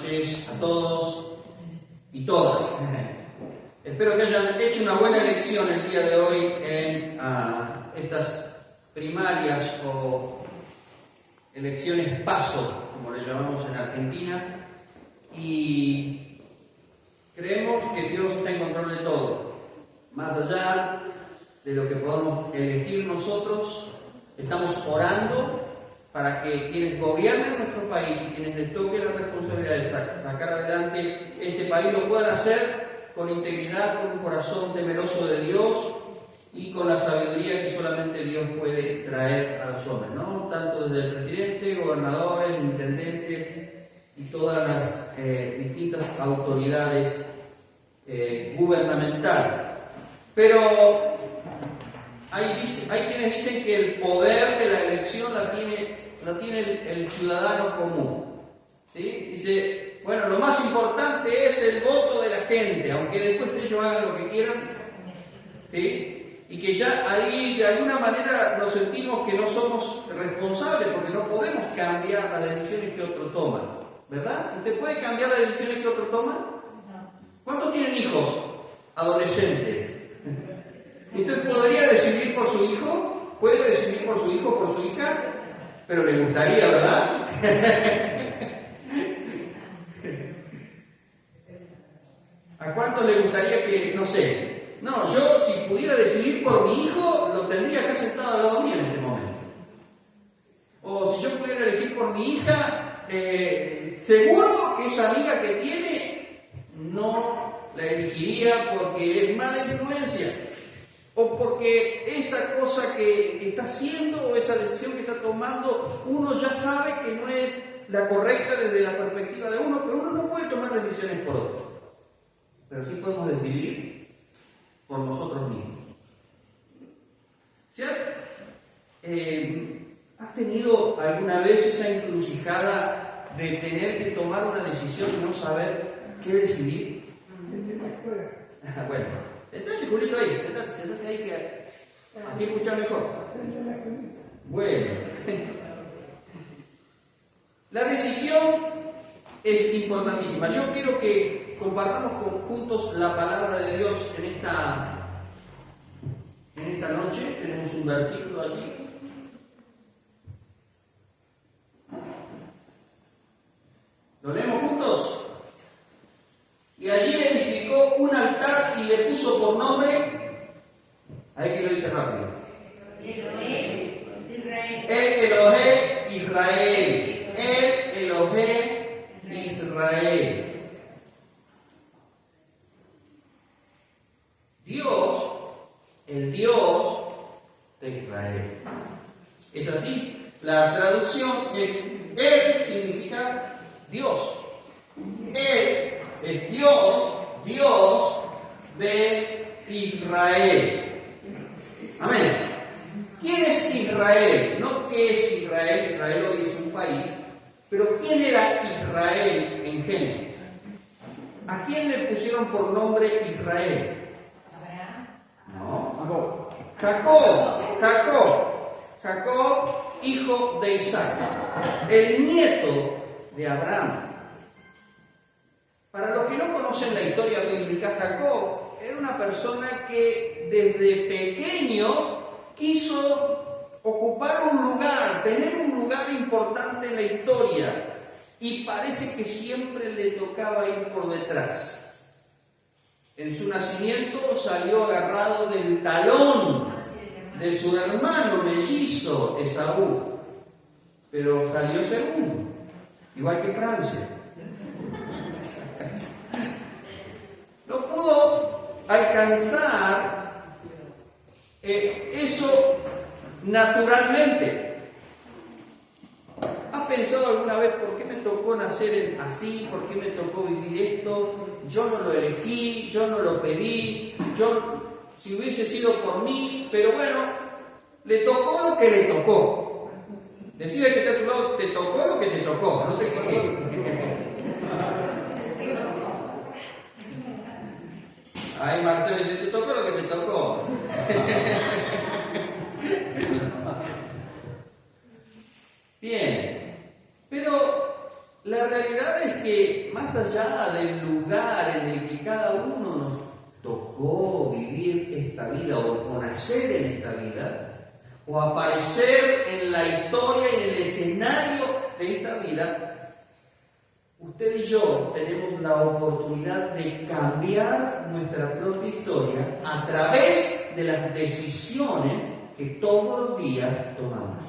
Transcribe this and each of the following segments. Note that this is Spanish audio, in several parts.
noches a todos y todas. Espero que hayan hecho una buena elección el día de hoy en estas primarias o elecciones PASO, como le llamamos en Argentina, y creemos que Dios está en control de todo. Más allá de lo que podamos elegir nosotros, estamos orando para que quienes gobiernen nuestro país y quienes les toque la responsabilidad de sacar adelante este país lo puedan hacer con integridad, con un corazón temeroso de Dios y con la sabiduría que solamente Dios puede traer a los hombres, ¿no? Tanto desde el presidente, gobernadores, intendentes y todas las distintas autoridades gubernamentales. Pero hay quienes dicen que el poder de la elección la tiene el ciudadano común, ¿sí? Dice, bueno, lo más importante es el voto de la gente, aunque después ellos hagan lo que quieran, ¿sí? Y que ya ahí de alguna manera nos sentimos que no somos responsables porque no podemos cambiar las decisiones que otro toma, ¿verdad? ¿Usted puede cambiar las decisiones que otro toma? ¿Cuántos tienen hijos adolescentes? ¿Usted podría decidir por su hijo? ¿Puede decidir por su hijo o por su hija? Pero le gustaría, ¿verdad? ¿A cuántos le gustaría que, no sé? No, yo si pudiera decidir por mi hijo, lo tendría acá sentado al lado mío en este momento. O si yo pudiera elegir por mi hija, seguro que esa amiga que tiene no la elegiría porque es mala influencia. O porque esa cosa que está haciendo o esa decisión que está tomando, uno ya sabe que no es la correcta desde la perspectiva de uno, pero uno no puede tomar decisiones por otro. Pero sí podemos decidir por nosotros mismos. ¿Has tenido alguna vez esa encrucijada de tener que tomar una decisión y no saber qué decidir? Bueno, estate, Julito, ahí, estate ahí que así escuchar mejor. Bueno, la decisión es importantísima. Yo quiero que compartamos juntos la palabra de Dios en esta noche. Tenemos un versículo allí. ¿Lo leemos juntos? Y allí edificó un altar y le puso por nombre, ahí que lo dice rápido, El Elohé Israel. El Elohé Israel. Dios, el Dios de Israel. Es así, la traducción es Él significa Dios. Él es Dios, Dios de Israel. Amén. ¿Quién es Israel? No qué es Israel, Israel hoy es un país, pero ¿quién era Israel en Génesis? ¿A quién le pusieron por nombre Israel? No. Jacob, hijo de Isaac, el nieto de Abraham. Para los que no conocen la historia bíblica, Jacob era una persona que desde pequeño quiso ocupar un lugar, tener un lugar importante en la historia, y parece que siempre le tocaba ir por detrás. En su nacimiento salió agarrado del talón de su hermano mellizo Esaú, pero salió segundo, igual que Francia. No pudo alcanzar eso naturalmente. ¿Has pensado alguna vez por qué me tocó nacer así? ¿Por qué me tocó vivir esto? Yo no lo elegí, yo no lo pedí, si hubiese sido por mí, pero bueno, le tocó lo que le tocó. Decide que está a tu lado, te tocó lo que te tocó, no te quejes. Ay, Marcelo dice, te tocó lo que te tocó. Bien, pero la realidad es que más más allá del lugar en el que cada uno nos tocó vivir esta vida o nacer en esta vida, o aparecer en la historia y en el escenario de esta vida, usted y yo tenemos la oportunidad de cambiar nuestra propia historia a través de las decisiones que todos los días tomamos.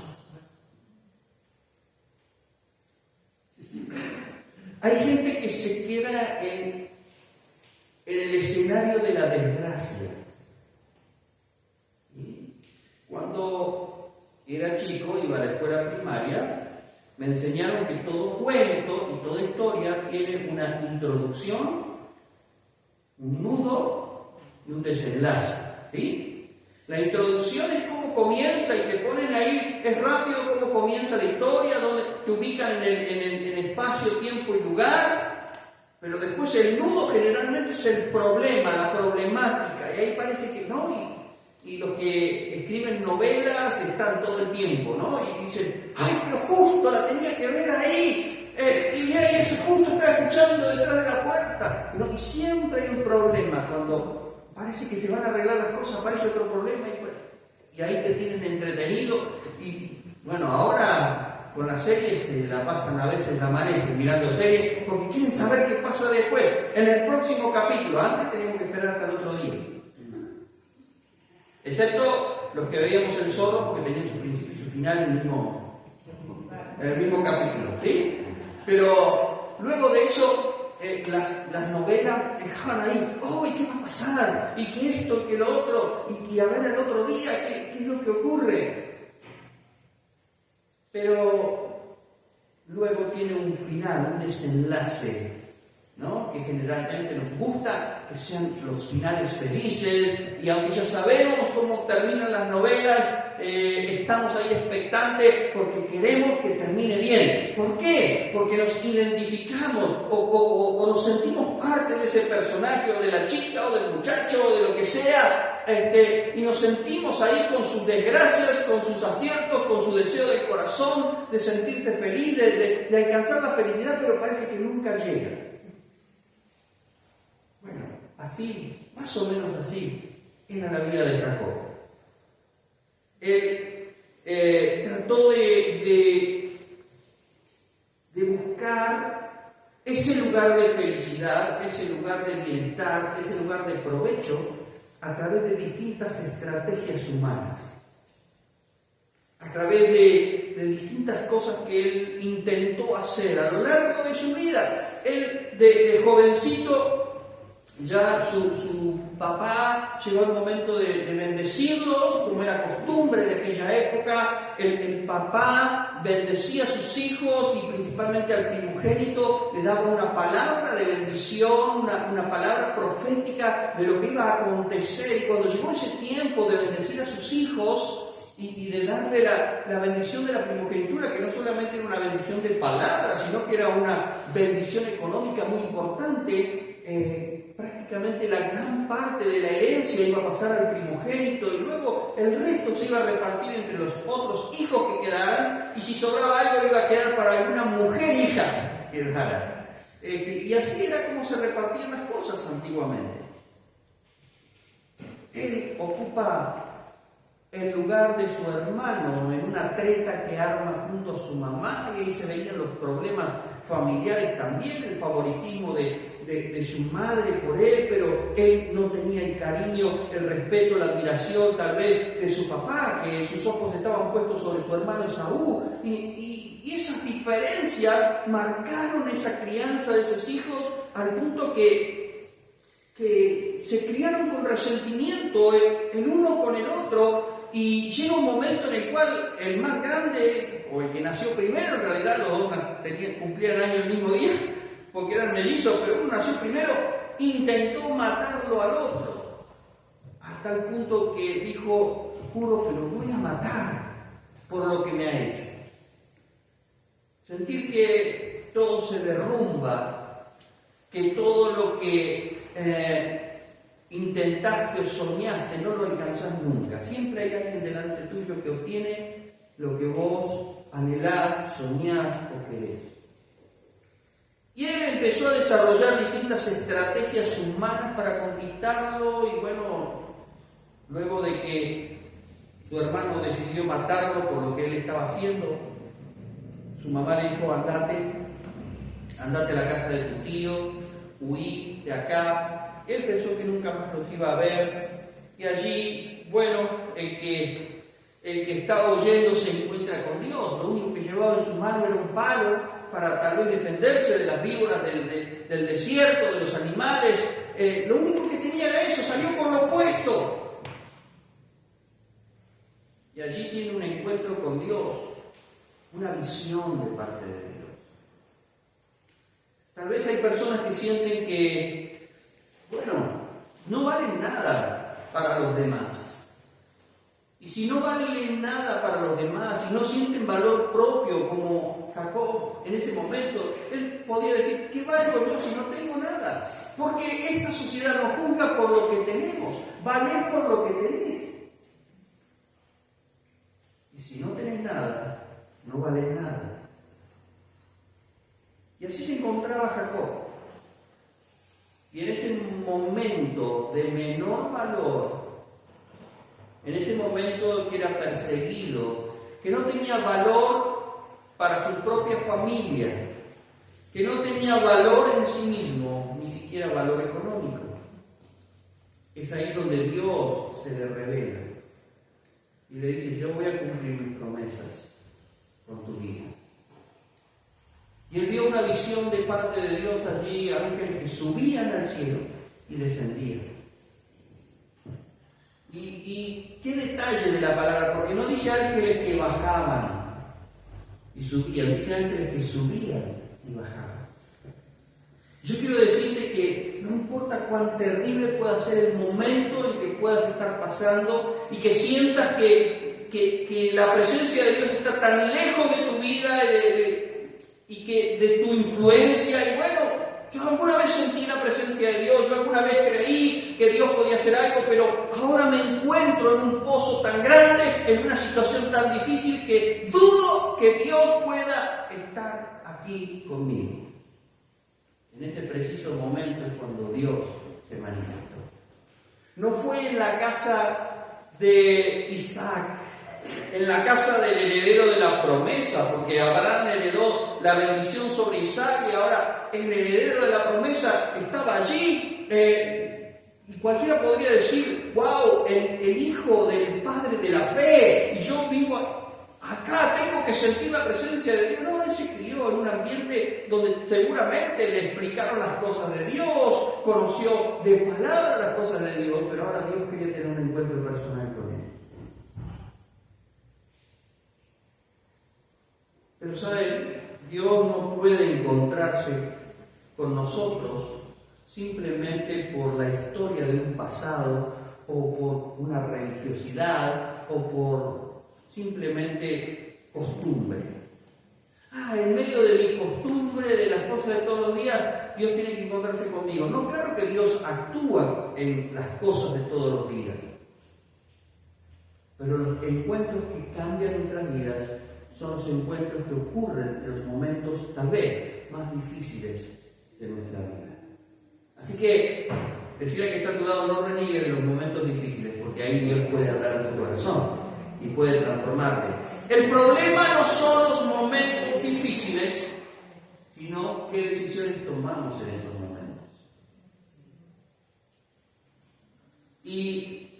Hay gente que se queda en el escenario de la desgracia. Cuando era chico, iba a la escuela primaria, me enseñaron que todo cuento y toda historia tiene una introducción, un nudo y un desenlace. ¿Sí? La introducción es cómo comienza y te ponen ahí, es rápido cómo comienza la historia, donde te ubican en espacio, tiempo y lugar, pero después el nudo generalmente es el problema, la problemática, y ahí parece que no, y los que escriben novelas están todo el tiempo, ¿no? Y dicen, ¡ay, pero justo la tenía que ver ahí! Y mira, eso justo está escuchando detrás de la puerta. ¿No? Y siempre hay un problema, cuando parece que se van a arreglar las cosas, aparece otro problema, y ahí te tienen entretenido. Y bueno, ahora con las series la pasan a veces, la amanecen mirando series, porque quieren saber qué pasa después, en el próximo capítulo. Antes teníamos que esperar hasta el otro día. Excepto los que veíamos El Zorro, porque tenían su principio y su final en el mismo capítulo, ¿sí? Pero luego de eso, las novelas dejaban ahí, ¡oh, y qué va a pasar! Y que esto, y que lo otro, y a ver el otro día, ¿qué es lo que ocurre? Pero luego tiene un final, un desenlace, ¿no? Que generalmente nos gusta que sean los finales felices, y aunque ya sabemos cómo terminan las novelas, estamos ahí expectantes porque queremos que termine bien. ¿Por qué? Porque nos identificamos o nos sentimos parte de ese personaje, o de la chica, o del muchacho, o de lo que sea, y nos sentimos ahí con sus desgracias, con sus aciertos, con su deseo del corazón de sentirse feliz, de alcanzar la felicidad, pero parece que nunca llega. Bueno, así, más o menos así, era la vida de Jacob. Él trató de buscar ese lugar de felicidad, ese lugar de bienestar, ese lugar de provecho a través de distintas estrategias humanas, a través de distintas cosas que él intentó hacer a lo largo de su vida. Él, de jovencito, ya su papá llegó el momento de bendecirlos, como era costumbre de aquella época. El papá bendecía a sus hijos, y principalmente al primogénito le daba una palabra de bendición, una palabra profética de lo que iba a acontecer. Y cuando llegó ese tiempo de bendecir a sus hijos y de darle la bendición de la primogenitura, que no solamente era una bendición de palabra, sino que era una bendición económica muy importante, prácticamente la gran parte de la herencia iba a pasar al primogénito, y luego el resto se iba a repartir entre los otros hijos que quedaran, y si sobraba algo iba a quedar para alguna mujer hija que dejara. Y así era como se repartían las cosas antiguamente. Él ocupa el lugar de su hermano en una treta que arma junto a su mamá, y ahí se veían los problemas familiares también, el favoritismo de su madre por él, pero él no tenía el cariño, el respeto, la admiración tal vez de su papá, que sus ojos estaban puestos sobre su hermano Esaú, y esas diferencias marcaron esa crianza de sus hijos al punto que se criaron con resentimiento el uno con el otro. Y llega un momento en el cual el más grande, o el que nació primero, en realidad los dos cumplían el año el mismo día, porque eran mellizos, pero uno nació primero, intentó matarlo al otro, hasta el punto que dijo, juro que lo voy a matar por lo que me ha hecho. Sentir que todo se derrumba, que todo lo que intentaste o soñaste, no lo alcanzás nunca. Siempre hay alguien delante tuyo que obtiene lo que vos anhelás, soñás o querés. Y él empezó a desarrollar distintas estrategias humanas para conquistarlo y bueno, luego de que su hermano decidió matarlo por lo que él estaba haciendo, su mamá le dijo, andate a la casa de tu tío, huí de acá. Él pensó que nunca más los iba a ver y allí, bueno, el que estaba huyendo se encuentra con Dios. Lo único que llevaba en su mano era un palo para tal vez defenderse de las víboras del desierto, de los animales. Lo único que tenía era eso, salió con lo opuesto. Y allí tiene un encuentro con Dios, una visión de parte de Dios. Tal vez hay personas que sienten que, bueno, no valen nada para los demás. Y si no valen nada para los demás, si no sienten valor propio como Jacob en ese momento, él podía decir, ¿qué valgo yo si no tengo nada? Porque esta sociedad nos juzga por lo que tenemos, valés por lo que tenés. Y si no tenés nada, no valés nada. Y así se encontraba Jacob. Y en ese momento de menor valor, en ese momento que era perseguido, que no tenía valor para su propia familia, que no tenía valor en sí mismo, ni siquiera valor económico. Es ahí donde Dios se le revela y le dice, yo voy a cumplir mis promesas con tu vida. Y él vio una visión de parte de Dios allí, ángeles que subían al cielo y descendían. Y qué detalle de la palabra, porque no dice ángeles que bajaban y subían, dice ángeles que subían y bajaban. Yo quiero decirte que no importa cuán terrible pueda ser el momento en que puedas estar pasando y que sientas que la presencia de Dios está tan lejos de tu vida y que de tu influencia, y bueno, yo alguna vez sentí la presencia de Dios, yo alguna vez creí que Dios podía hacer algo, pero ahora me encuentro en un pozo tan grande, en una situación tan difícil, que dudo que Dios pueda estar aquí conmigo. En ese preciso momento es cuando Dios se manifestó. No fue en la casa de Isaac, en la casa del heredero de la promesa, porque Abraham heredó la bendición sobre Isaac y ahora el heredero de la promesa estaba allí. Y cualquiera podría decir, wow, el hijo del padre de la fe, y yo vivo acá, tengo que sentir la presencia de Dios. No, él se crió en un ambiente donde seguramente le explicaron las cosas de Dios, conoció de palabra las cosas de Dios, pero ahora Dios quería tener un encuentro personal con él. Pero ¿saben? Dios no puede encontrarse con nosotros simplemente por la historia de un pasado o por una religiosidad o por simplemente costumbre. En medio de mi costumbre, de las cosas de todos los días, Dios tiene que encontrarse conmigo. No, claro que Dios actúa en las cosas de todos los días, pero los encuentros que cambian nuestras vidas son los encuentros que ocurren en los momentos tal vez más difíciles de nuestra vida. Así que decirle que está a tu lado, no reniegue de los momentos difíciles, porque ahí Dios puede hablar a tu corazón y puede transformarte. El problema no son los momentos difíciles, sino qué decisiones tomamos en esos momentos. Y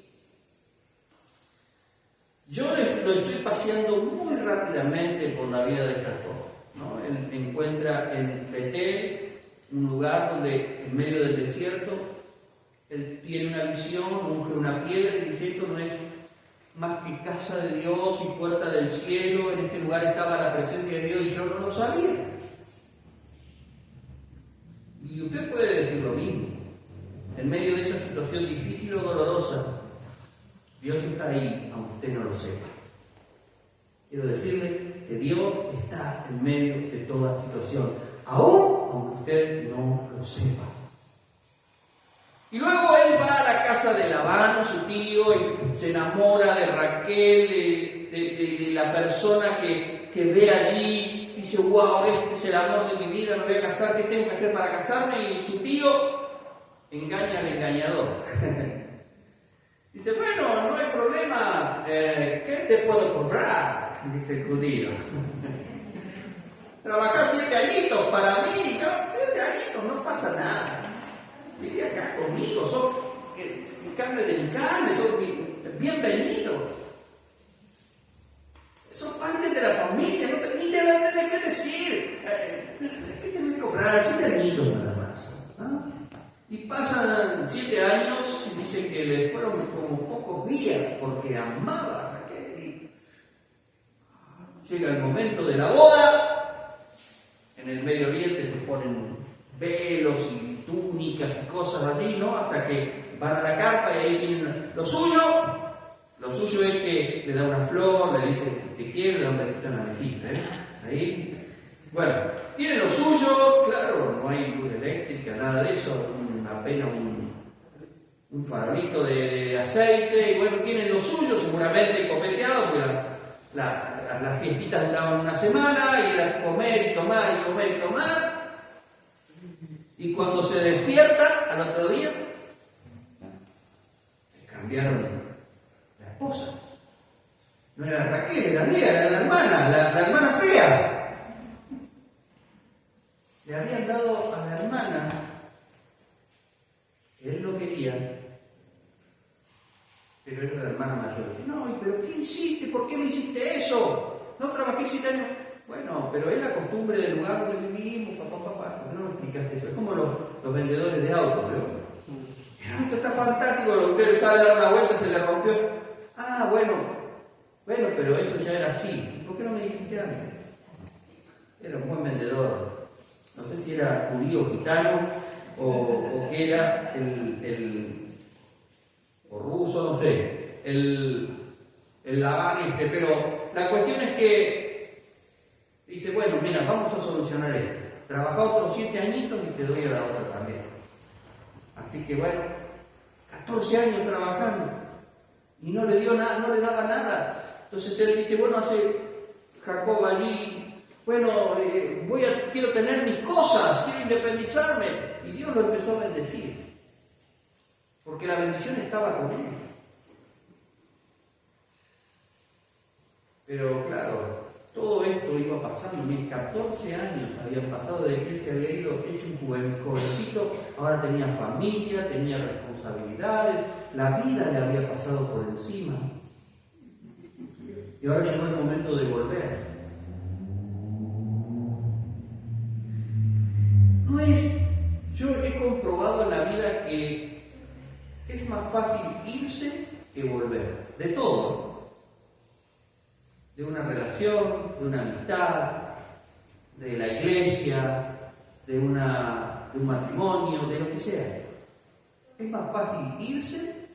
yo lo estoy paseando muy rápidamente por la vida de Jacob, ¿no? Él encuentra en Betel un lugar donde en medio del desierto él tiene una visión, unge una piedra y dice, esto no es más que casa de Dios y puerta del cielo, en este lugar estaba la presencia de Dios y yo no lo sabía. Y usted puede decir lo mismo, en medio de esa situación difícil o dolorosa, Dios está ahí, aunque usted no lo sepa. Quiero decirle que Dios está en medio de toda situación, aún aunque usted no lo sepa. Y luego él va a la casa de Labán, su tío, y se enamora de Raquel, de la persona que ve allí. Y dice, wow, este es el amor de mi vida, me voy a casar, ¿qué tengo que hacer para casarme? Y su tío engaña al engañador. Dice, bueno, no hay problema, ¿qué te puedo comprar? Dice el judío. Trabajá 7 añitos para mí, 7 añitos, no pasa nada. Vive acá conmigo, sos carne de mi carne, sos bienvenido. Sos parte de la familia, no ni te van a tener que decir. ¿Qué tenés que cobrar? 7 añitos nada más. ¿Ah? Y pasan 7 años y dice que le fueron como pocos días porque amaba a Raquel. Y llega el momento de la boda. En el Medio Oriente se ponen velos y túnicas y cosas así, ¿no? Hasta que van a la carpa y ahí tienen lo suyo. Lo suyo es que le da una flor, le dice te quiero, le da un besito en la mejilla, Ahí. Bueno, tiene lo suyo, claro, no hay luz eléctrica, nada de eso, apenas un farolito de aceite, y bueno, tienen lo suyo, seguramente copeteado, porque las fiestitas duraban una semana, y era comer y tomar y comer y tomar, y cuando se despierta al otro día, le cambiaron la esposa. No era Raquel, era Lea, era la hermana, la hermana fea. Le habían dado a la hermana que él no quería, pero era la hermana mayor. Dice, no, pero ¿qué hiciste? ¿Por qué me hiciste eso? No trabajé 7 años. Bueno, pero es la costumbre del lugar donde vivimos, papá. ¿Por qué no me explicaste eso? Es como los vendedores de autos, ¿no? Esto está fantástico, usted sale a dar una vuelta, se le rompió. Ah, bueno, pero eso ya era así. ¿Por qué no me dijiste antes? Era un buen vendedor. No sé si era judío, gitano, o que era o ruso, no sé, el Labán pero la cuestión es que dice, bueno, mira, vamos a solucionar esto. Trabajá otros 7 añitos y te doy a la otra también. Así que bueno, 14 años trabajando y no le dio nada, no le daba nada. Entonces él dice, bueno, hace Jacob allí, bueno, quiero tener mis cosas, quiero independizarme. Y Dios lo empezó a bendecir, porque la bendición estaba con él. Pero claro, todo esto iba pasando, 14 años habían pasado desde que él se había ido hecho un jovencito, ahora tenía familia, tenía responsabilidades, la vida le había pasado por encima. Y ahora llegó el momento de volver. Yo he comprobado en la vida que es más fácil irse que volver, de todo. De una relación, de una amistad, de la iglesia, de un matrimonio, de lo que sea. Es más fácil irse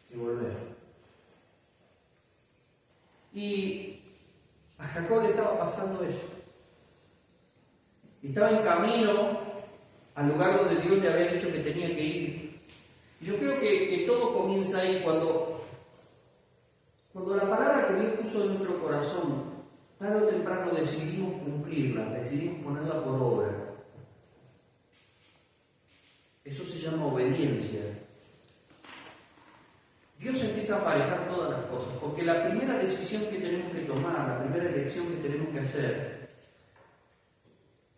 que volver. Y a Jacob le estaba pasando eso. Y estaba en camino al lugar donde Dios le había dicho que tenía que ir. Y yo creo que todo comienza ahí cuando la palabra que Dios puso en nuestro corazón, tarde o temprano decidimos cumplirla, decidimos ponerla por obra. Eso se llama obediencia. Dios empieza a aparejar todas las cosas, porque la primera decisión que tenemos que tomar, la primera elección que tenemos que hacer,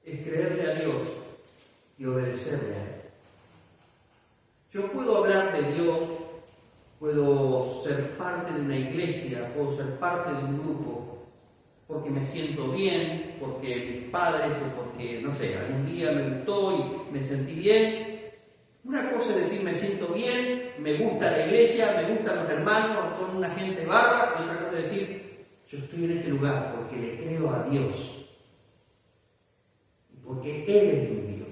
es creerle a Dios y obedecerle a Él. Yo puedo hablar de Dios, puedo ser parte de una iglesia, puedo ser parte de un grupo, porque me siento bien, porque mis padres, o porque, no sé, algún día me gustó y me sentí bien. Una cosa es decir, me siento bien, me gusta la iglesia, me gustan los hermanos, son una gente bárbara, y otra cosa es decir, yo estoy en este lugar porque le creo a Dios, porque Él es mi Dios.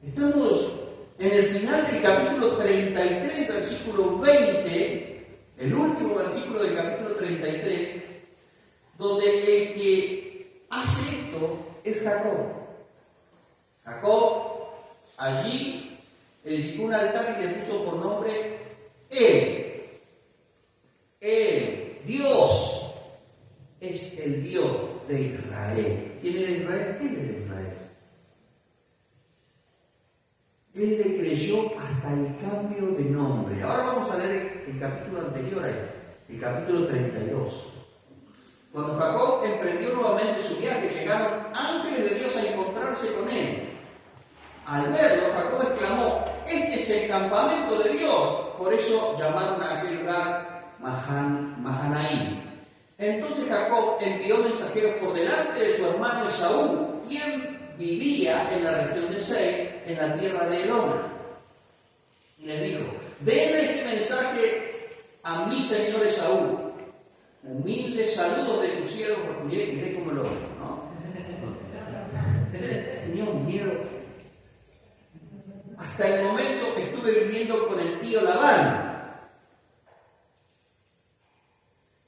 Estamos en el final del capítulo 33, versículo 20, el último versículo del capítulo 33, donde el que hace esto es Jacob. Jacob allí edificó un altar y le puso por nombre Él, Dios, es el Dios de Israel. ¿Quién era Israel? Él era Israel. Él le creyó hasta el cambio de nombre. Ahora vamos a leer el capítulo anterior a este, el capítulo 32. Cuando Jacob emprendió nuevamente su viaje, llegaron ángeles de Dios a encontrarse con él. Al verlo, Jacob exclamó: este es el campamento de Dios. Por eso llamaron a aquel lugar Mahanaim. Entonces Jacob envió mensajeros por delante de su hermano Esaú, quien vivía en la región de Seir, en la tierra de Edom. Y le dijo: den este mensaje a mi señor Esaú. Humildes saludos de tu siervo. Miré cómo lo veo, ¿no? Tenía un miedo. Hasta el momento que estuve viviendo con el tío Labán.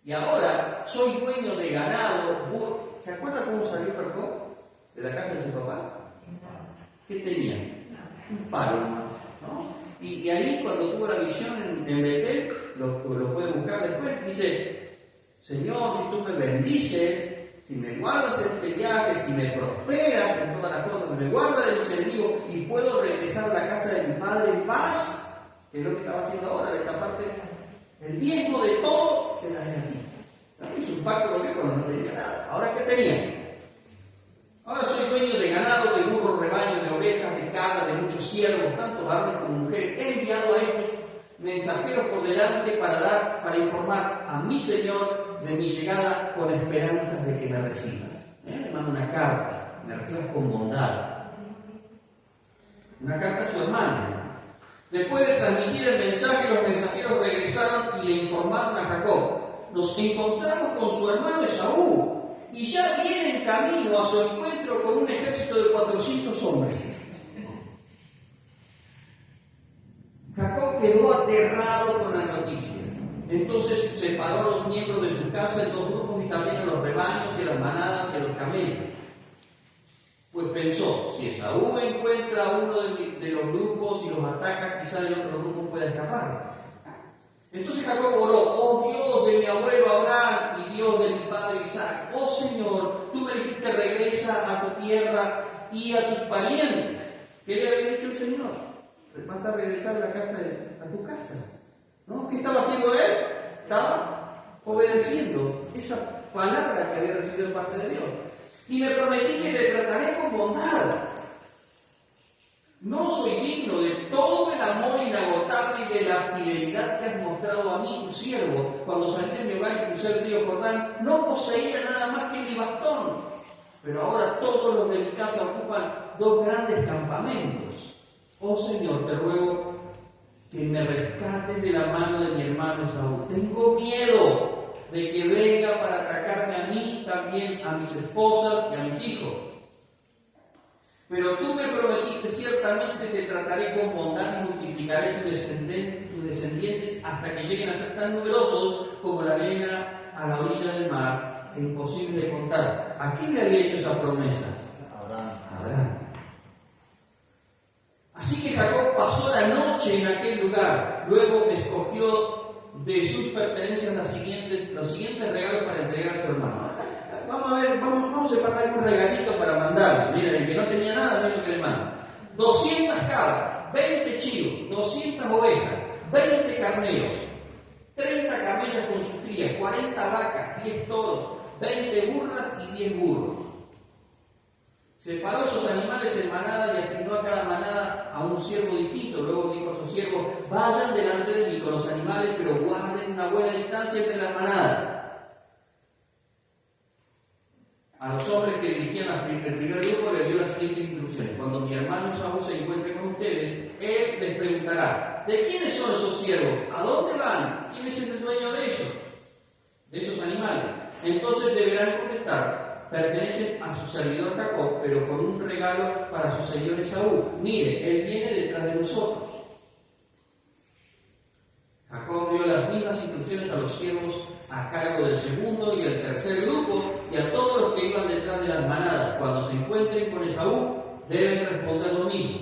Y ahora soy dueño de ganado, burro. ¿Se acuerda cómo salió Jacob de la casa de su papá? ¿Qué tenía? Un palo, ¿no? Y ahí cuando tuvo la visión en Betel, lo puede buscar después, dice: Señor, si tú me bendices, si me guardas en este viaje, si me prosperas en todas las cosas, me guardas de mis enemigos y puedo regresar a la casa de mi padre en paz, que es lo que estaba haciendo ahora, de esta parte, el diezmo de todo te daré a ti. ¿No? Hizo un pacto con Dios cuando no tenía nada. ¿Ahora qué tenía? Ahora soy dueño de ganado, de burros, rebaños, de ovejas, de cabras, de muchos siervos, tanto varones como mujeres. He enviado a ellos mensajeros por delante para informar a mi Señor de mi llegada con esperanzas de que me recibas. Le mando una carta, me recibas con bondad. Una carta a su hermano. Después de transmitir el mensaje, los mensajeros regresaron y le informaron a Jacob: nos encontramos con su hermano Esaú y ya viene en camino a su encuentro con un ejército de 400 hombres. Jacob quedó aterrado con la noticia. Entonces separó a los miembros de su casa en dos grupos y también a los rebaños y a las manadas y a los camellos. Pues pensó: si Esaú encuentra a uno de los grupos y los ataca, quizás el otro grupo pueda escapar. Entonces Jacob oró: oh Dios de mi abuelo Abraham y Dios de mi padre Isaac, oh Señor, tú me dijiste: regresa a tu tierra y a tus parientes. ¿Qué le había dicho el Señor? Vas a regresar a tu casa. ¿No? ¿Qué estaba haciendo él? Estaba obedeciendo esa palabra que había recibido de parte de Dios. Y me prometí que le trataré con bondad. No soy digno de todo el amor inagotable y de la fidelidad que has mostrado a mí, tu siervo. Cuando salí de mi hogar y crucé el río Jordán, no poseía nada más que mi bastón. Pero ahora todos los de mi casa ocupan 2 grandes campamentos. Oh Señor, te ruego que me rescates de la mano de mi hermano Esaú. Tengo miedo de que venga para atacarme a mí y también a mis esposas y a mis hijos. Pero tú me prometiste: ciertamente te trataré con bondad y multiplicaré tus descendientes hasta que lleguen a ser tan numerosos como la arena a la orilla del mar, e imposible de contar. ¿A quién le había hecho esa promesa? Abraham. Así que Jacob pasó la noche en aquel lugar. Luego escogió de sus pertenencias los siguientes regalos para entregar a su hermano. Vamos a ver, vamos a separar un regalito para mandar. Miren, el que no tenía nada, miren lo que le manda. 200 cabras, 20 chivos, 200 ovejas, 20 carneros, 30 camellos con sus crías, 40 vacas, 10 toros, 20 burras y 10 burros. Separó esos animales en manadas y asignó a cada manada a un siervo distinto. Luego dijo a sus siervos: vayan delante de mí con los animales, pero guarden una buena distancia entre las manadas. A los hombres que dirigían el primer grupo les dio las siguientes instrucciones: cuando mi hermano Esaú se encuentre con ustedes, él les preguntará: ¿de quiénes son esos siervos? ¿A dónde van? ¿Quién es el dueño de ellos? De esos animales. Entonces deberán contestar: pertenecen a su servidor Jacob, pero con un regalo para su señor Esaú. Mire, él viene detrás de nosotros. Jacob dio las mismas instrucciones a los siervos a cargo del segundo y el tercer grupo y a todos los que iban detrás de las manadas. Cuando se encuentren con Esaú, deben responder lo mismo.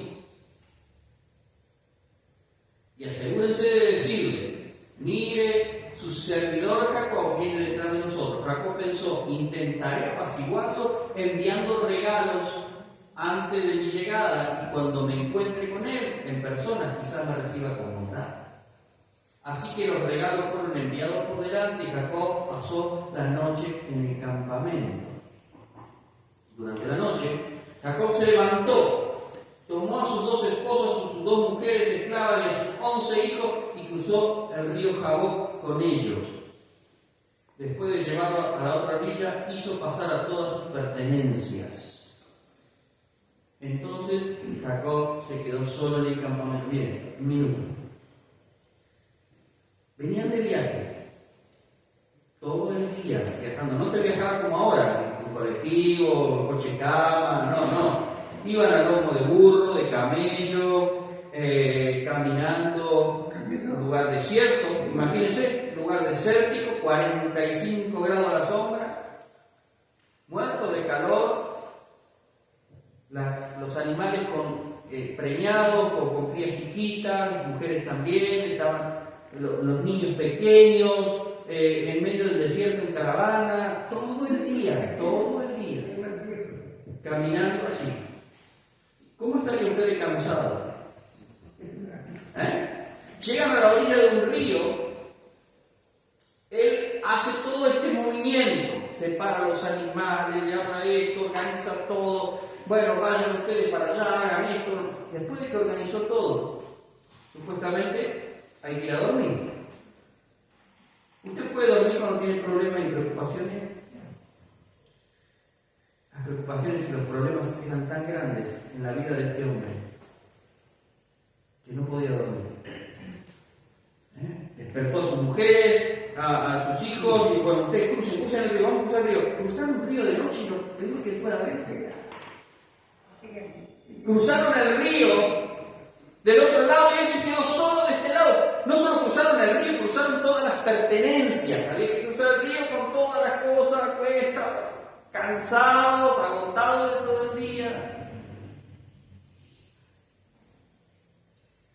Y asegúrense de decirle: mire, su servidor Jacob viene detrás de nosotros. Jacob pensó: intentaré apaciguarlo enviando regalos antes de mi llegada, y cuando me encuentre con él en persona quizás me reciba con bondad. Así que los regalos fueron enviados por delante y Jacob pasó la noche en el campamento. Durante la noche, Jacob se levantó, tomó a sus 2 esposas, a sus 2 mujeres esclavas y a sus 11 hijos y cruzó el río Jaboc con ellos. Después de llevarlo a la otra orilla, hizo pasar a todas sus pertenencias. Entonces Jacob se quedó solo en el campamento. Miren, un minuto. Venían de viaje, todo el día viajando. No se viajaba como ahora, en colectivo, coche cama, no. Iban a lomo de burro, de camello, caminando, lugar desierto, imagínense, lugar desértico, 45 grados a la sombra, muertos de calor, los animales preñados, con crías chiquitas, las mujeres también, estaban los niños pequeños, en medio del desierto en caravana, todo el día, caminando así. ¿Cómo estaría usted cansado? Llegan a la orilla de un río, él hace todo este movimiento, separa los animales, le habla esto, organiza todo, bueno, vayan ustedes para allá, hagan esto. Después de que organizó todo, supuestamente hay que ir a dormir. ¿Usted puede dormir cuando tiene problemas y preocupaciones? Las preocupaciones y los problemas eran tan grandes en la vida de este hombre que no podía dormir. Despertó a sus mujeres, a sus hijos, y bueno, ustedes crucen el río, vamos a cruzar el río. Cruzar un río de noche, lo peor que pueda haber. Cruzaron el río del otro lado y él se quedó solo de este lado. No solo cruzaron el río, cruzaron todas las pertenencias. Había que cruzar el río con todas las cosas, cuesta, cansados, agotados de todo el día.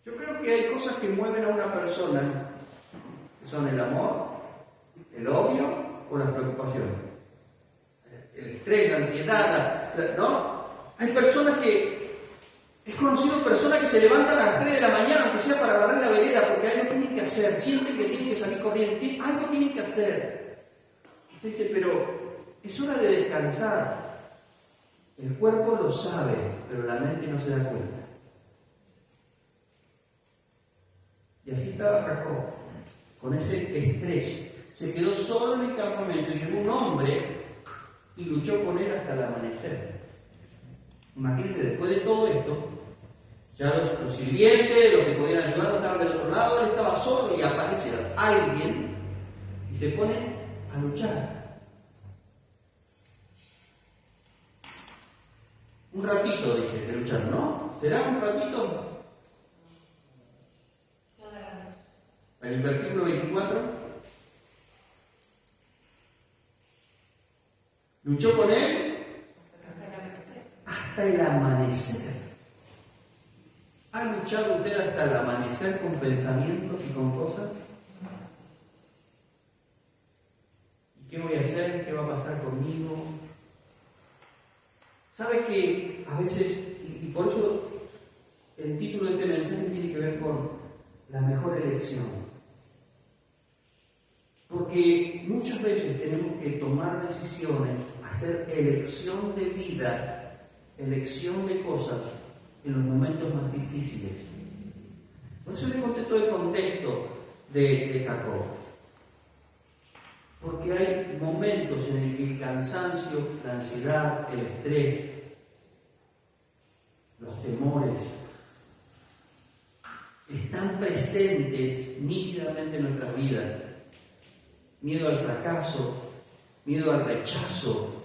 Yo creo que hay cosas que mueven a una persona, que son el amor, el odio o las preocupaciones. El estrés, la ansiedad, ¿no? Hay personas es conocido personas que se levantan a las 3 de la mañana, aunque sea para barrer la vereda, porque algo tienen que hacer, sienten que tienen que salir corriendo, algo tienen que hacer. Usted dice, pero es hora de descansar. El cuerpo lo sabe, pero la mente no se da cuenta. Y así estaba Jacob, con ese estrés. Se quedó solo en el campamento y llegó un hombre y luchó con él hasta el amanecer. Imagínense, después de todo esto, ya los sirvientes, los que podían ayudarlo estaban del otro lado, él estaba solo y aparece alguien y se pone a luchar. Un ratito, dice, de luchar, ¿no? ¿Será un ratito? En el versículo 24, luchó con él hasta el amanecer. ¿Ha luchado usted hasta el amanecer con pensamientos y con cosas? ¿Y qué voy a hacer? ¿Qué va a pasar conmigo? ¿Sabe que a veces, y por eso el título de este mensaje tiene que ver con la mejor elección? Porque muchas veces tenemos que tomar decisiones, hacer elección de vida, elección de cosas en los momentos más difíciles. Por eso le conté todo el contexto de Jacob. Porque hay momentos en el que el cansancio, la ansiedad, el estrés, los temores, están presentes nítidamente en nuestras vidas. Miedo al fracaso, miedo al rechazo.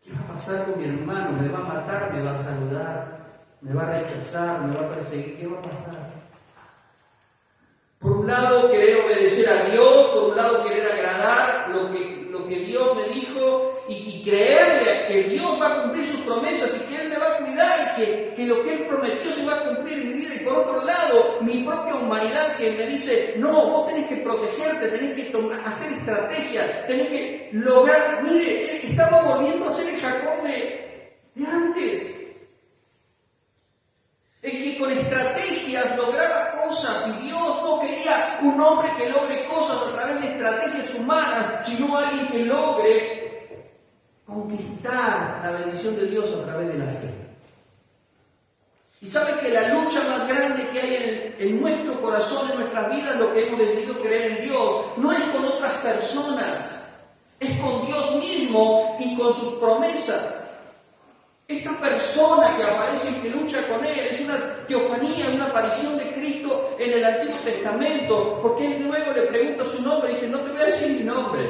¿Qué va a pasar con mi hermano? ¿Me va a matar? ¿Me va a saludar? ¿Me va a rechazar? ¿Me va a perseguir? ¿Qué va a pasar? Por un lado, querer obedecer a Dios, por un lado, querer agradar lo que Dios me dijo y creerle que Dios va a cumplir sus promesas y que Él me va a cuidar y que que lo que Él prometió se va a cumplir en mi vida. Y por otro lado, mi propia humanidad que me dice, no, vos tenés que protegerte, tenés que hacer estrategias, tenés que lograr. Mire, estaba volviendo a ser el Jacob de antes. El que con estrategias lograba cosas, y Dios no quería un hombre que logre cosas a través de estrategias humanas, sino alguien que logre conquistar la bendición de Dios a través de la fe. Y sabe que la lucha más grande que hay en nuestro corazón, en nuestras vidas, lo que hemos decidido creer en Dios, no es con otras personas, es con Dios mismo y con sus promesas. Esta persona que aparece y que lucha con Él es una teofanía, una aparición de Cristo en el Antiguo Testamento, porque Él luego le pregunta su nombre y dice, no te voy a decir mi nombre.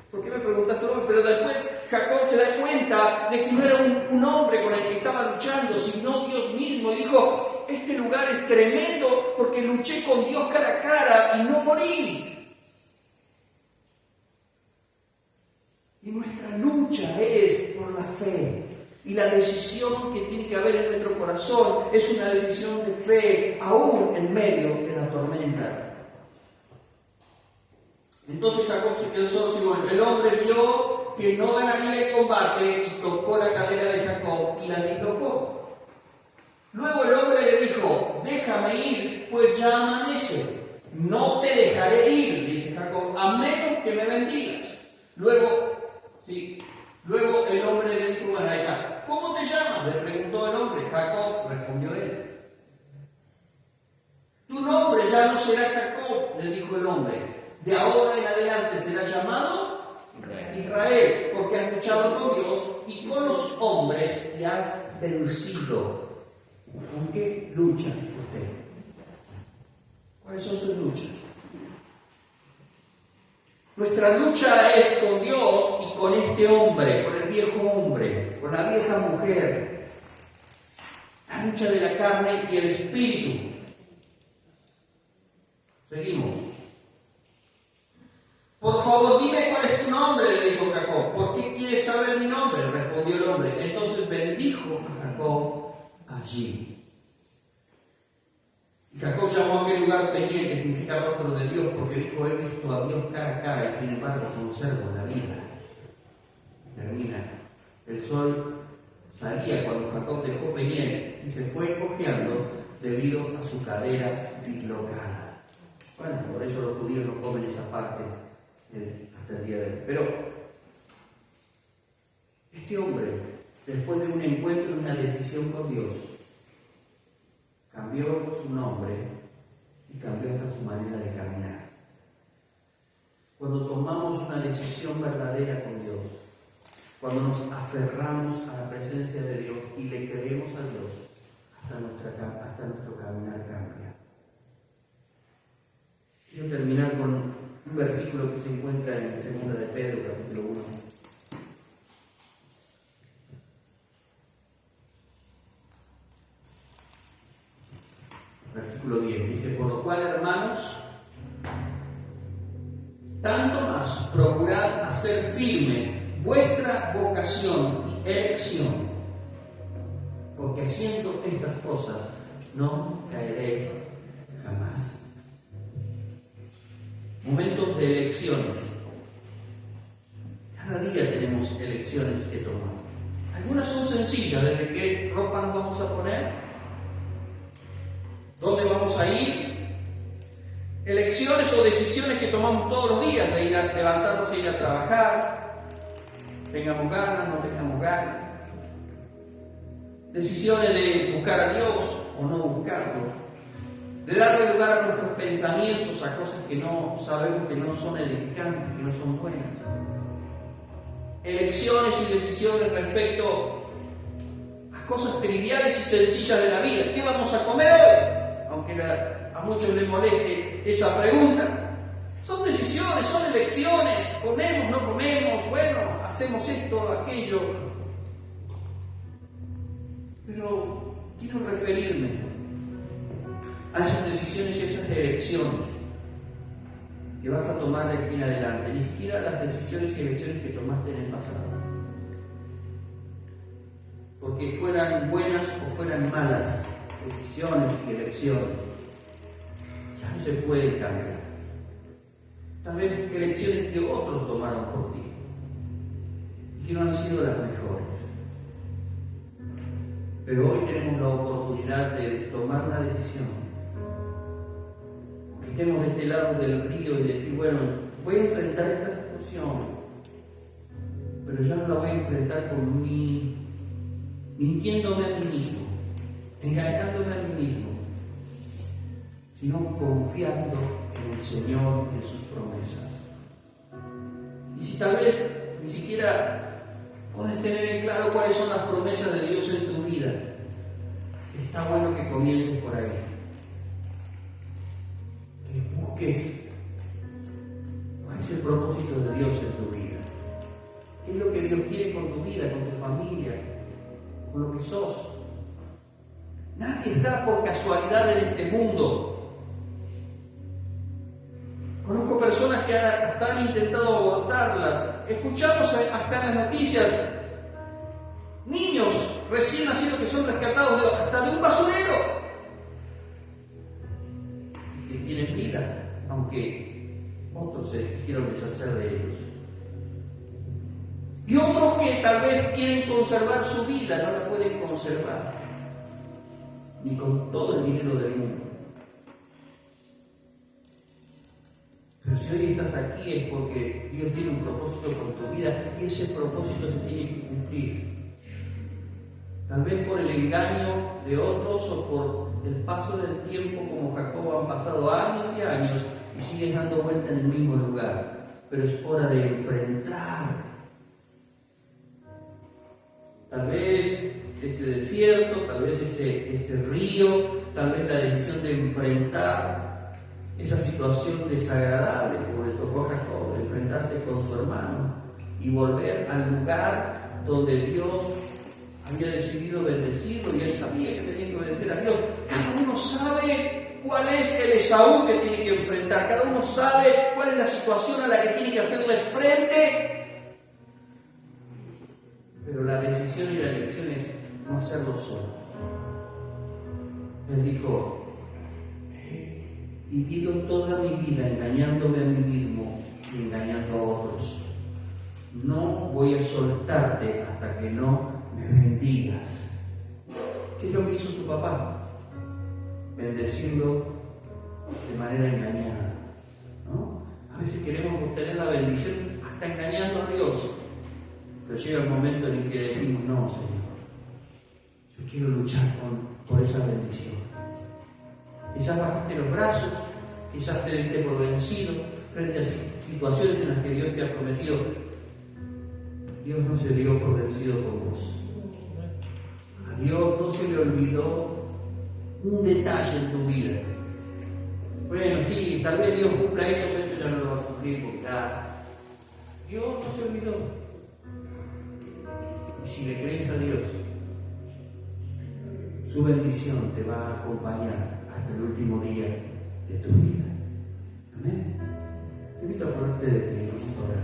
¿Por qué me preguntas tu nombre? Pero después Jacob se da cuenta de que no era un hombre con el que estaba luchando, sino Dios mismo. Y dijo, este lugar es tremendo porque luché con Dios cara a cara y no morí. Y nuestra lucha es por la fe. Y la decisión que tiene que haber en nuestro corazón es una decisión de fe, aún en medio de la tormenta. Entonces Jacob se quedó solo. Y bueno, el hombre vio que no ganaría el combate y tocó la cadera de Jacob y la dislocó. Luego el hombre le dijo, déjame ir, pues ya amanece. No te dejaré ir, dice Jacob, a menos que me bendigas. Luego el hombre le dijo, bueno, acá, ¿cómo te llamas? Le preguntó el hombre. Jacob, respondió él. Tu nombre ya no será Jacob, le dijo el hombre. De ahora en adelante será llamado Israel, porque has luchado con Dios y con los hombres y has vencido. ¿Con qué lucha usted? ¿Cuáles son sus luchas? Nuestra lucha es con Dios y con este hombre, con el viejo hombre, con la vieja mujer. La lucha de la carne y el espíritu. Seguimos. Por favor, dime cuál es tu nombre, le dijo Jacob. ¿Por qué quieres saber mi nombre? Respondió el hombre. Entonces bendijo a Jacob allí. Y Jacob llamó a aquel lugar Peniel, que significa rostro de Dios, porque dijo, he visto a Dios cara a cara y sin embargo conservo la vida. Termina. El sol salía cuando Jacob dejó Peniel y se fue cojeando debido a su cadera dislocada. Bueno, por eso los judíos no comen esa parte hasta el día de hoy. Pero este hombre, después de un encuentro y una decisión con Dios, cambió su nombre y cambió hasta su manera de caminar. Cuando tomamos una decisión verdadera con Dios, cuando nos aferramos a la presencia de Dios y le creemos a Dios, hasta nuestro caminar cambia. Quiero terminar con un versículo que se encuentra en 2 de Pedro, capítulo 1. Versículo 10, dice, por lo cual, hermanos, tanto más procurad hacer firme vuestra vocación y elección, porque haciendo estas cosas no caeréis jamás. Momentos de elecciones. Cada día tenemos elecciones que tomar. Algunas son sencillas, desde qué ropa nos vamos a poner, dónde vamos a ir. Elecciones o decisiones que tomamos todos los días, de ir a levantarnos e ir a trabajar, tengamos ganas, no tengamos ganas. Decisiones de buscar a Dios o no buscarlo. De darle lugar a nuestros pensamientos a cosas que no sabemos que no son edificantes, que no son buenas. Elecciones y decisiones respecto a cosas triviales y sencillas de la vida. ¿Qué vamos a comer hoy? Aunque a muchos les moleste esa pregunta. Son decisiones, son elecciones. Comemos, no comemos, bueno, hacemos esto, aquello. Pero quiero referirme a esas decisiones y esas elecciones que vas a tomar de aquí en adelante, ni siquiera las decisiones y elecciones que tomaste en el pasado. porque fueran buenas o fueran malas decisiones y elecciones. Ya no se puede cambiar. Tal vez elecciones que otros tomaron por ti y que no han sido las mejores. Pero hoy tenemos la oportunidad de tomar una decisión. Que estemos de este lado del río y decir, bueno, voy a enfrentar esta situación, pero ya no la voy a enfrentar con mintiéndome a mí mismo, engañándome a mí mismo, sino confiando en el Señor y en sus promesas. Y si tal vez ni siquiera puedes tener en claro cuáles son las promesas de Dios en tu vida, está bueno que comiences por ahí. Que busques cuál es el propósito de Dios en tu vida. ¿Qué es lo que Dios quiere con tu vida, con tu familia, con lo que sos? Nadie está por casualidad en este mundo. Conozco personas que hasta han intentado abortarlas. Escuchamos hasta en las noticias niños recién nacidos que son rescatados hasta de un basurero y que tienen vida, aunque otros se quisieron deshacer de ellos. Y otros que tal vez quieren conservar su vida, no la pueden conservar, ni con todo el dinero del mundo. Pero si hoy estás aquí es porque Dios tiene un propósito con tu vida y ese propósito se tiene que cumplir. Tal vez por el engaño de otros o por el paso del tiempo, como Jacob, han pasado años y años y sigues dando vuelta en el mismo lugar. Pero es hora de enfrentar. Tal vez ese desierto, tal vez ese río, tal vez la decisión de enfrentar esa situación desagradable como le tocó a Jacob, de enfrentarse con su hermano y volver al lugar donde Dios había decidido bendecirlo y él sabía que tenía que obedecer a Dios. Cada uno sabe cuál es el Esaú que tiene que enfrentar, cada uno sabe cuál es la situación a la que tiene que hacerle frente, pero la decisión y la elección es no hacerlo solo. Él dijo: vivido toda mi vida engañándome a mí mismo y engañando a otros. No voy a soltarte hasta que no me bendigas. ¿Qué es lo que hizo su papá? Bendecirlo de manera engañada, ¿no? A veces queremos obtener la bendición hasta engañando a Dios, pero llega el momento en el que decimos: no, Señor, yo quiero luchar por esa bendición. Quizás bajaste los brazos, quizás te diste por vencido frente a situaciones en las que Dios te ha prometido. Dios no se dio por vencido por vos. A Dios no se le olvidó un detalle en tu vida. Bueno, sí, tal vez Dios cumpla esto, pero esto ya no lo va a cumplir porque ya Dios no se olvidó. Y si le crees a Dios, su bendición te va a acompañar hasta el último día de tu vida. Amén. Te invito a ponerte de pie, vamos a orar.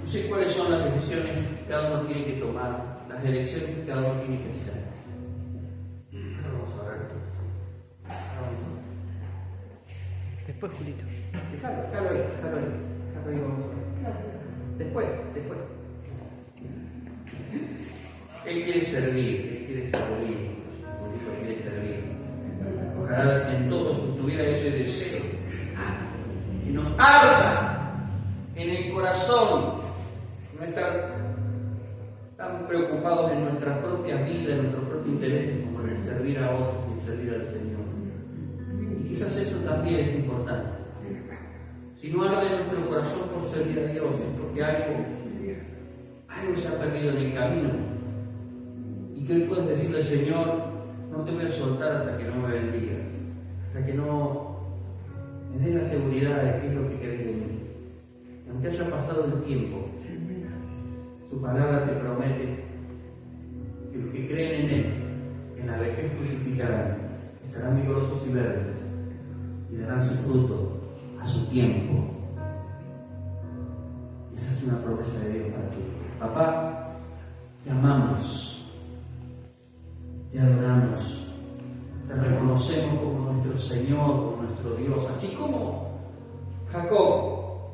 No sé cuáles son las decisiones que cada uno tiene que tomar, las elecciones que cada uno tiene que hacer. Ahora vamos a orar. Después, Julito. Déjalo ahí, vamos a orar. Después. Él quiere servir. Julito quiere servir. Ojalá en todos tuviera ese deseo. Y nos arda en el corazón no estar tan preocupados en nuestras propias vidas, en nuestros propios intereses, como en el servir a otros y en servir al Señor. Y quizás eso también es importante. Si no arde nuestro corazón por servir a Dios, es porque algo se ha perdido en el camino. Y que hoy puedes decirle: Señor, no te voy a soltar hasta que no me bendigas, hasta que no me dé la seguridad de qué es lo que querés de mí. Y aunque haya pasado el tiempo, su palabra te promete que los que creen en Él, en la vejez fructificarán, estarán vigorosos y verdes, y darán su fruto a su tiempo. Esa es una promesa de Dios para tu vida. Papá, te amamos, te adoramos, te reconocemos como nuestro Señor, como nuestro Dios, así como Jacob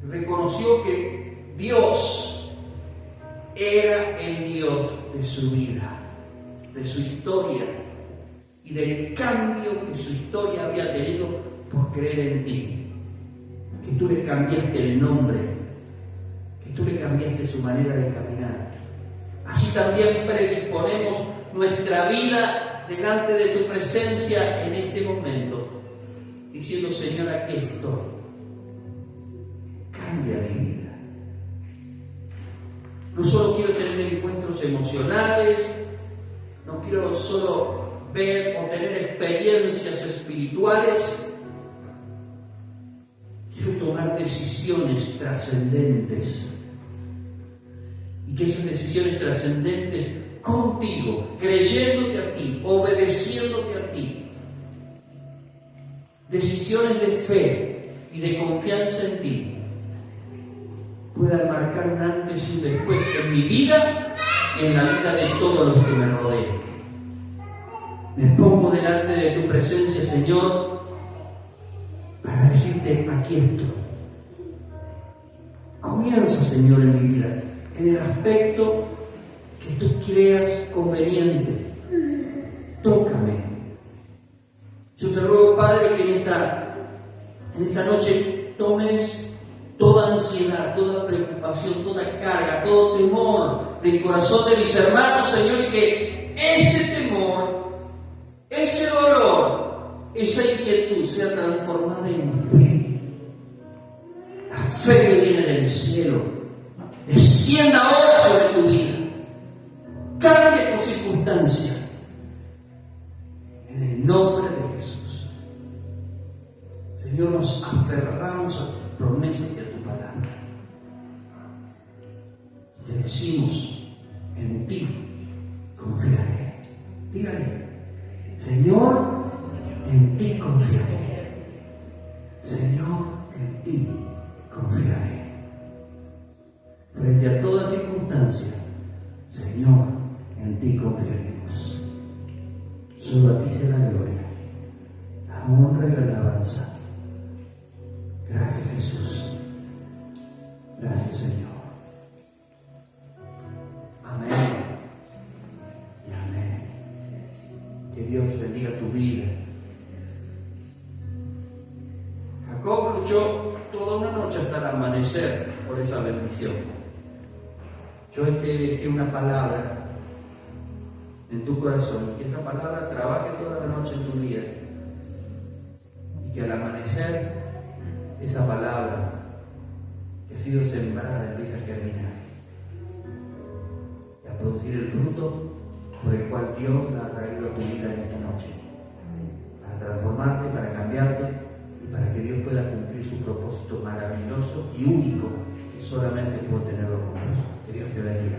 reconoció que Dios era el Dios de su vida, de su historia y del cambio que su historia había tenido por creer en ti, que tú le cambiaste el nombre, que tú le cambiaste su manera de caminar. Así también predisponemos nuestra vida delante de tu presencia en este momento, diciendo: Señor, aquí estoy, cambia mi vida. No solo quiero tener encuentros emocionales, no quiero solo ver o tener experiencias espirituales, quiero tomar decisiones trascendentes. Y que esas decisiones trascendentes contigo, creyéndote a ti, obedeciéndote a ti, decisiones de fe y de confianza en ti, puedan marcar un antes y un después en mi vida y en la vida de todos los que me rodean. Me pongo delante de tu presencia, Señor, para decirte: aquí estoy. Comienza, Señor, en mi vida, en el aspecto que tú creas conveniente. Tócame. Yo te ruego, Padre, que en esta noche tomes toda ansiedad, toda preocupación, toda carga, todo temor del corazón de mis hermanos, Señor, y que ese temor, ese dolor, esa inquietud sea transformada en fe. La fe que viene del cielo descienda ahora sobre tu vida. Cambia tu circunstancia. En el nombre de Jesús. Señor, nos aferramos a tus promesas y a tu palabra. Te decimos: en ti confiaré. Dígale: Señor, en ti confiaré. Señor, en ti confiaré. Frente a toda circunstancia, Señor, en ti confiaremos. Solo a ti sea la gloria, la honra y la alabanza. Gracias, Jesús. Gracias, Señor. Amén y amén. Que Dios bendiga tu vida. Jacob luchó toda una noche hasta el amanecer por esa bendición. Yo te decía una palabra en tu corazón, que esa palabra trabaje toda la noche en tu vida, y que al amanecer esa palabra que ha sido sembrada empiece a germinar y a producir el fruto por el cual Dios la ha traído a tu vida en esta noche, para transformarte, para cambiarte y para que Dios pueda cumplir su propósito maravilloso y único, que solamente puedo tenerlo con Dios. Que Dios te bendiga.